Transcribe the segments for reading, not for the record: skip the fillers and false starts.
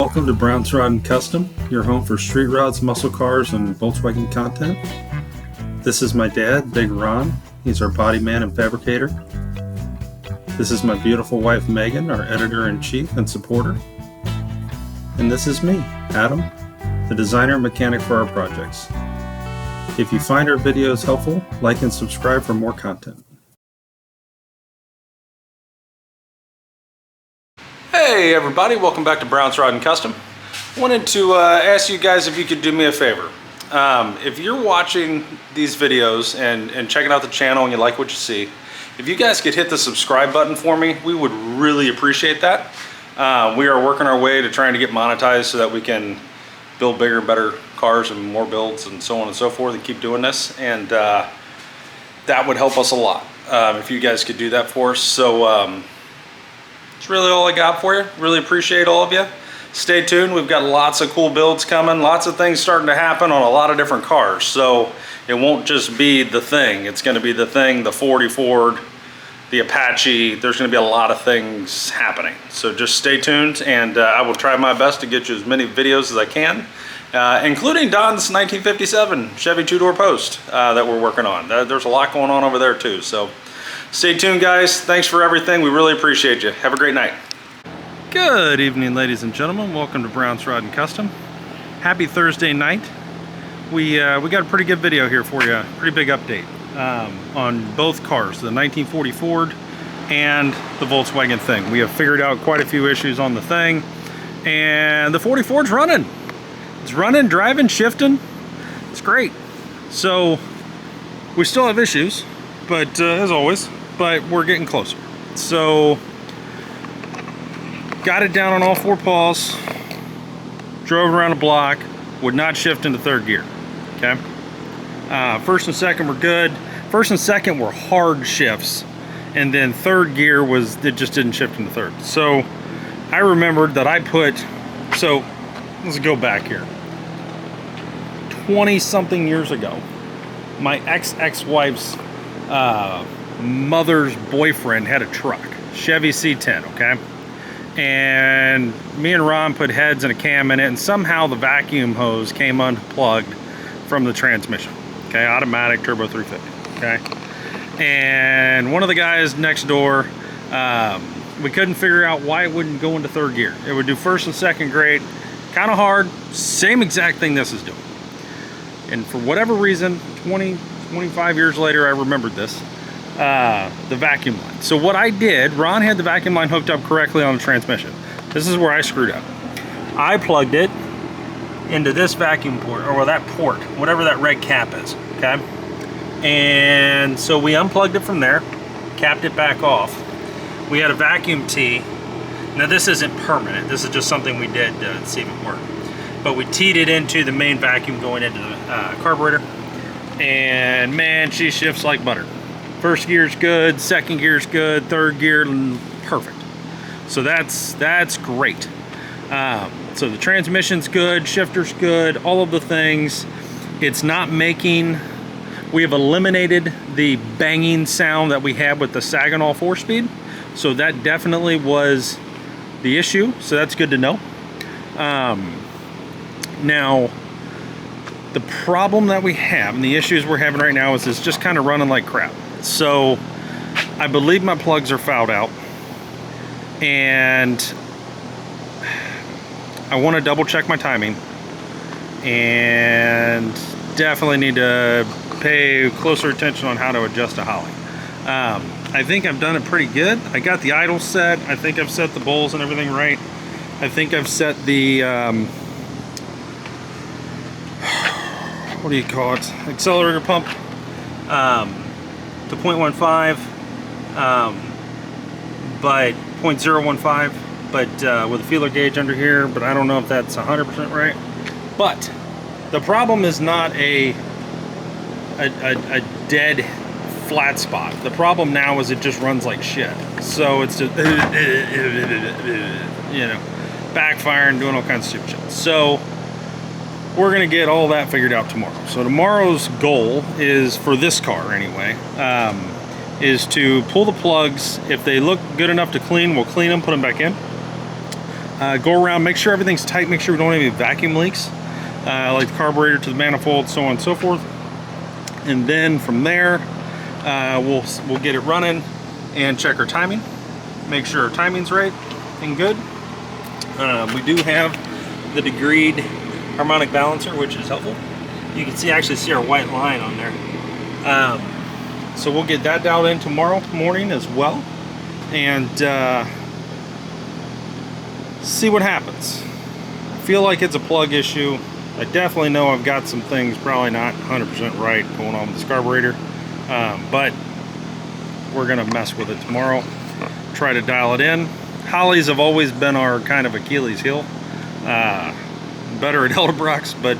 Welcome to Brown's Rod and Custom, your home for street rods, muscle cars, and Volkswagen content. This is my dad, Big Ron. He's our body man and fabricator. This is my beautiful wife, Megan, our editor-in-chief and supporter. And this is me, Adam, the designer and mechanic for our projects. If you find our videos helpful, like and subscribe for more content. Hey everybody, welcome back to Brown's Rod and Custom. Wanted to ask you guys if you could do me a favor. If you're watching these videos and checking out the channel and you like what you see, if you guys could hit the subscribe button for me, we would really appreciate that. We are working our way to trying to get monetized so that we can build bigger and better cars and more builds and so on and so forth and keep doing this. And that would help us a lot if you guys could do that for us. So that's really all I got for you. Really appreciate all of you. Stay tuned. We've got lots of cool builds coming. Lots of things starting to happen on a lot of different cars. So it won't just be the Thing. It's going to be the Thing, the 40 Ford, the Apache. There's going to be a lot of things happening. So just stay tuned, and I will try my best to get you as many videos as I can, including Don's 1957 Chevy two-door post that we're working on. There's a lot going on over there too. So stay tuned, guys. Thanks for everything. We really appreciate you. Have a great night. Good evening, ladies and gentlemen. Welcome to Brown's Rod and Custom. Happy Thursday night. We got a pretty good video here for you. Pretty big update on both cars, the 1940 Ford and the Volkswagen Thing. We have figured out quite a few issues on the Thing, and the 40 Ford's running. It's running, driving, shifting. It's great. So we still have issues, but as always, but we're getting closer. So got it down on all four paws, drove around the block, would not shift into third gear. Okay, first and second were good. First and second were hard shifts, and then third gear it just didn't shift into third. So I remembered that I put, so let's go back here, 20 something years ago, my ex-wife's mother's boyfriend had a truck, Chevy C10, okay? And me and Ron put heads and a cam in it, and somehow the vacuum hose came unplugged from the transmission, okay? Automatic turbo 350, okay? And one of the guys next door, we couldn't figure out why it wouldn't go into third gear. It would do first and second grade, kind of hard, same exact thing this is doing. And for whatever reason, 25 years later, I remembered this, the vacuum line. So what I did, Ron had the vacuum line hooked up correctly on the transmission. This is where I screwed up. I plugged it into this vacuum port, or that port, whatever that red cap is, okay? And so we unplugged it from there, capped it back off. We had a vacuum tee. Now this isn't permanent, this is just something we did to see if it worked. But we teed it into the main vacuum going into the carburetor, and man, she shifts like butter. First gear's good, second gear's good, third gear, perfect. So that's great. So the transmission's good, shifter's good, all of the things. It's not making, we have eliminated the banging sound that we had with the Saginaw 4-speed. So that definitely was the issue, so that's good to know. Now, the problem that we have and the issues we're having right now is it's just kind of running like crap. So I believe my plugs are fouled out, and I want to double check my timing, and definitely need to pay closer attention on how to adjust a Holly. I think I've done it pretty good. I got the idle set. I think I've set the bowls and everything right. I think I've set the what do you call it, accelerator pump to 0.15, but 0.015, but with a feeler gauge under here, but I don't know if that's 100% right. But the problem is not a dead flat spot. The problem now is it just runs like shit. So it's just, you know, backfiring, doing all kinds of stupid shit. So we're gonna get all that figured out tomorrow. So tomorrow's goal is, for this car anyway, is to pull the plugs. If they look good enough to clean, we'll clean them, put them back in. Go around, make sure everything's tight, make sure we don't have any vacuum leaks, like the carburetor to the manifold, so on and so forth. And then from there, we'll get it running and check our timing, make sure our timing's right and good. We do have the degreed harmonic balancer, which is helpful. You can actually see our white line on there. So we'll get that dialed in tomorrow morning as well, and see what happens. I feel like it's a plug issue. I definitely know I've got some things probably not 100% right going on with this carburetor, but we're gonna mess with it tomorrow, try to dial it in. Hollies have always been our kind of Achilles heel. Better at Edelbrocks, but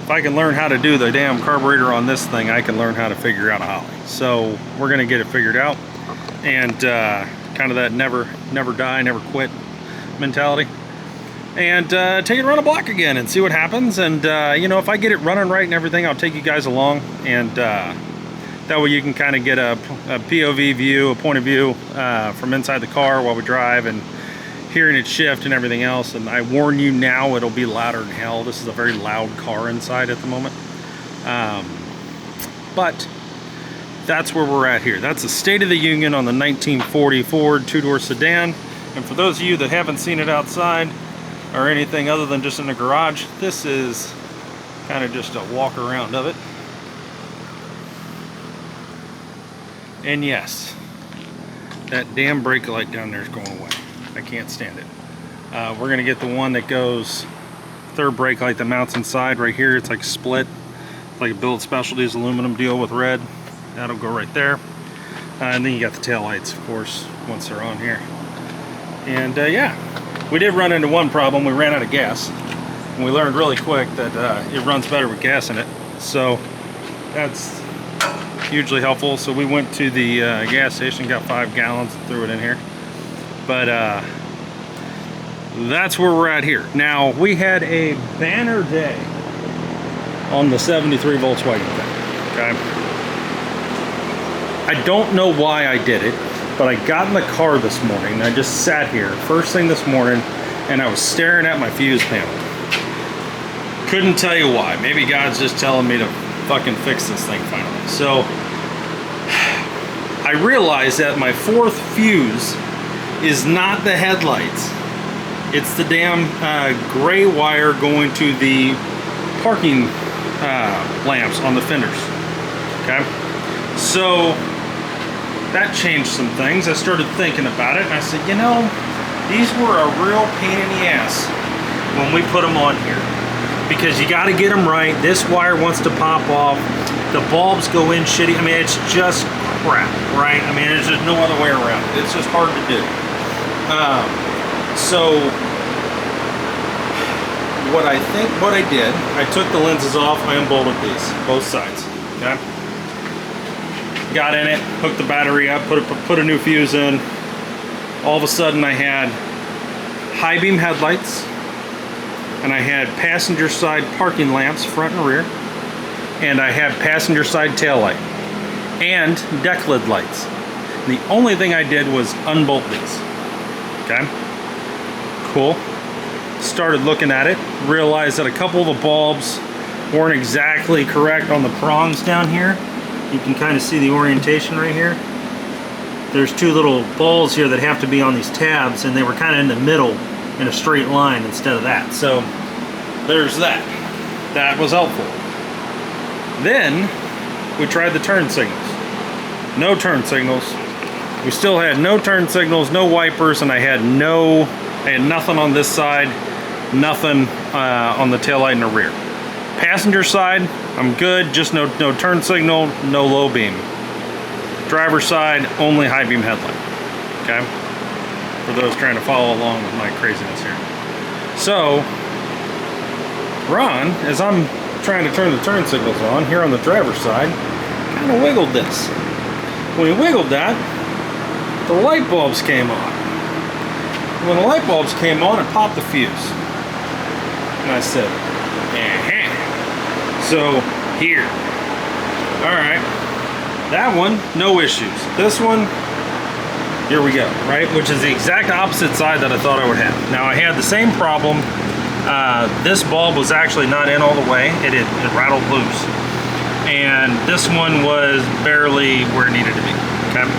if I can learn how to do the damn carburetor on this thing, I can learn how to figure out a Holly. So we're gonna get it figured out, and kind of that never die, never quit mentality, and take it around a block again and see what happens. And you know, if I get it running right and everything, I'll take you guys along, and that way you can kind of get a POV view, a point of view from inside the car while we drive, and hearing it shift and everything else. And I warn you now, it'll be louder than hell. This is a very loud car inside at the moment. But that's where we're at here. That's the State of the Union on the 1940 Ford two-door sedan. And for those of you that haven't seen it outside or anything other than just in the garage, this is kind of just a walk around of it. And yes, that damn brake light down there is going away. I can't stand it. We're gonna get the one that goes third brake light that mounts inside right here. It's like split, it's like a Build Specialties aluminum deal with red. That'll go right there. And then you got the tail lights, of course, once they're on here. And yeah, we did run into one problem. We ran out of gas, and we learned really quick that it runs better with gas in it. So that's hugely helpful. So we went to the gas station, got 5 gallons, and threw it in here. But that's where we're at here. Now, we had a banner day on the 73 Volkswagen thing, okay? I don't know why I did it, but I got in the car this morning, and I just sat here first thing this morning, and I was staring at my fuse panel. Couldn't tell you why. Maybe God's just telling me to fucking fix this thing finally. So I realized that my 4th fuse is not the headlights. It's the damn gray wire going to the parking lamps on the fenders. Okay, so that changed some things. I started thinking about it, and I said, you know, these were a real pain in the ass when we put them on here, because you got to get them right. This wire wants to pop off. The bulbs go in shitty. I mean, it's just crap, right? I mean, there's just no other way around it. It's just hard to do. So what I did, I took the lenses off, I unbolted these, both sides, okay? Got in it, hooked the battery up, put a new fuse in. All of a sudden I had high beam headlights, and I had passenger side parking lamps, front and rear, and I had passenger side tail light, and deck lid lights. And the only thing I did was unbolt these. Okay, cool. Started looking at it, realized that a couple of the bulbs weren't exactly correct on the prongs down here. You can kind of see the orientation right here. There's 2 little balls here that have to be on these tabs, and they were kind of in the middle in a straight line instead of that. So there's that. That was helpful. Then we tried the turn signals. No turn signals. We still had no turn signals, no wipers, and I had nothing on this side, nothing on the taillight in the rear. Passenger side, I'm good, just no turn signal, no low beam. Driver's side, only high beam headlight, okay? For those trying to follow along with my craziness here. So, Ron, as I'm trying to turn the turn signals on here on the driver's side, kind of wiggled this. When he wiggled that, the light bulbs came on. When the light bulbs came on, it popped the fuse. And I said, so here. Alright. That one, no issues. This one, Here we go, right? Which is the exact opposite side that I thought I would have. Now I had the same problem. This bulb was actually not in all the way. It rattled loose. And this one was barely where it needed to be, okay?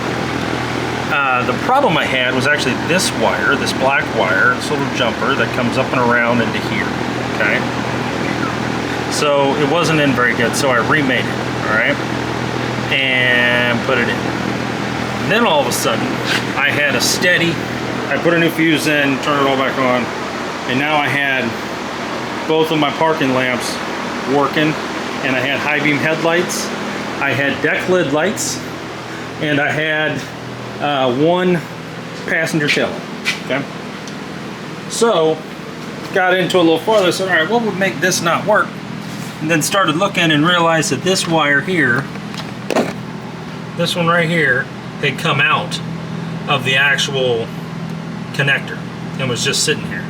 The problem I had was actually this wire, this black wire, this little jumper that comes up and around into here, okay? So it wasn't in very good, so I remade it, all right? And put it in. And then all of a sudden, I had a steady, I put a new fuse in, turned it all back on, and now I had both of my parking lamps working, and I had high beam headlights, I had deck lid lights, and I had one passenger tail light, okay? So, got into a little farther, so all right, what would make this not work? And then started looking and realized that this wire here, this one right here, had come out of the actual connector and was just sitting here.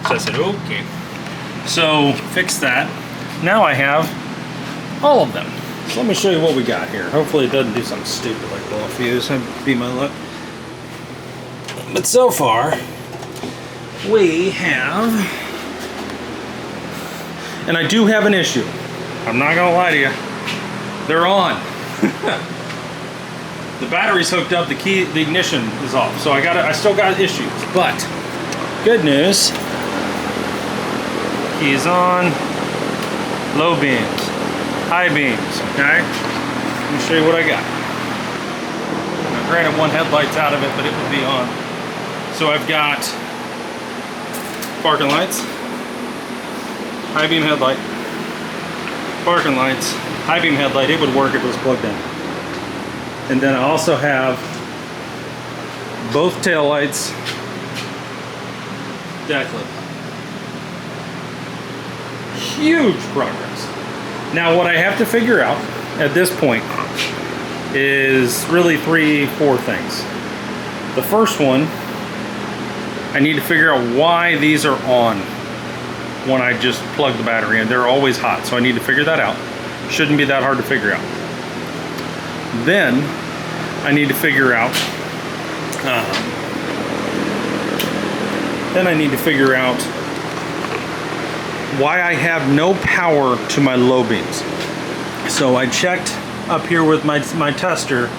So I said, okay. So fixed that. Now I have all of them. So let me show you what we got here. Hopefully it doesn't do something stupid like blow a fuse. That'd be my luck. But so far, we have, and I do have an issue. I'm not gonna lie to you. They're on. The battery's hooked up, the ignition is off. So I still got issues, but good news. Keys on, low beams, high beams, okay? Let me show you what I got. Now, granted, one headlight's out of it, but it would be on. So I've got parking lights, high beam headlight, parking lights, high beam headlight. It would work if it was plugged in. And then I also have both tail lights, deck lid. Huge progress. Now what I have to figure out at this point is really 3-4 things. The first one, I need to figure out why these are on when I just plug the battery in. They're always hot, so I need to figure that out. Shouldn't be that hard to figure out. Then I need to figure out why I have no power to my low beams. So I checked up here with my tester,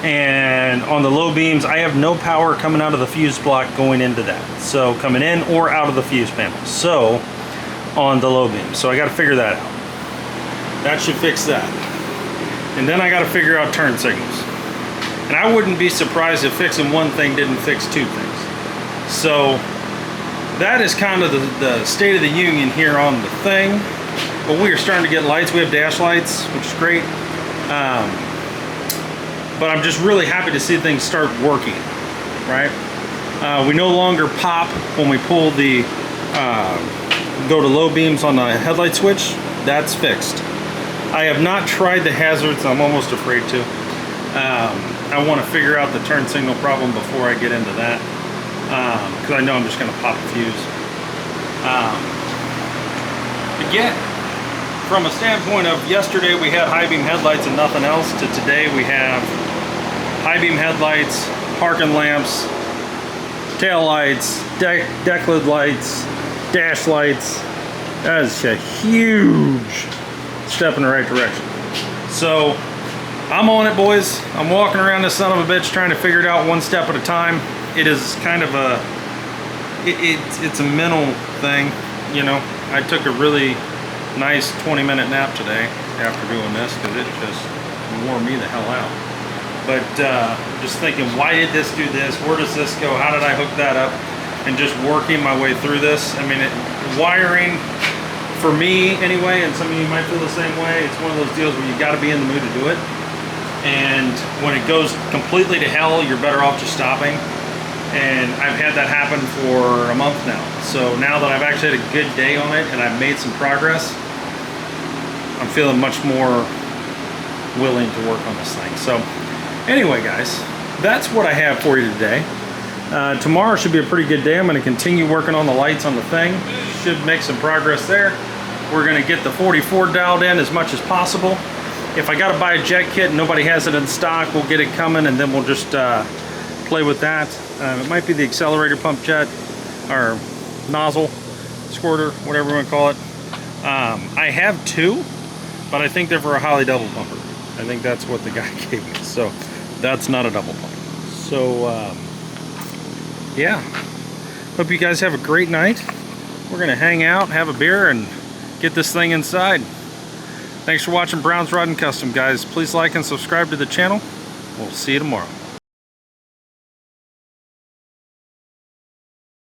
and on the low beams I have no power coming out of the fuse block going into that. So coming in or out of the fuse panel. So on the low beams. So I got to figure that out. That should fix that. And then I got to figure out turn signals. And I wouldn't be surprised if fixing one thing didn't fix two things. So that is kind of the state of the union here on the thing. But we are starting to get lights. We have dash lights, which is great. But I'm just really happy to see things start working, right? We no longer pop when we pull the, go to low beams on the headlight switch. That's fixed. I have not tried the hazards. I'm almost afraid to. I want to figure out the turn signal problem before I get into that, because I know I'm just going to pop a fuse. Again, from a standpoint of yesterday we had high beam headlights and nothing else, to today we have high beam headlights, parking lamps, tail lights, deck lid lights, dash lights. That is a huge step in the right direction. So I'm on it, boys. I'm walking around this son of a bitch trying to figure it out one step at a time. It is kind of a, it's a mental thing, you know. I took a really nice 20-minute nap today after doing this because it just wore me the hell out. But just thinking, why did this do this? Where does this go? How did I hook that up? And just working my way through this. I mean, wiring, for me anyway, and some of you might feel the same way, it's one of those deals where you got to be in the mood to do it. And when it goes completely to hell, you're better off just stopping. And I've had that happen for a month now. So now that I've actually had a good day on it and I've made some progress, I'm feeling much more willing to work on this thing. So anyway, guys, that's what I have for you today. Tomorrow should be a pretty good day. I'm going to continue working on the lights on the thing. Should make some progress there. We're going to get the 44 dialed in as much as possible. If I got to buy a jet kit and nobody has it in stock, we'll get it coming, and then we'll just play with that. It might be the accelerator pump jet or nozzle squirter, whatever you want to call it. I have two, but I think they're for a Holley double pumper. I think that's what the guy gave me, so that's not a double pump. So yeah, hope you guys have a great night. We're gonna hang out, have a beer, and get this thing inside. Thanks for watching Brown's Rod and Custom, guys. Please like and subscribe to the channel. We'll see you tomorrow.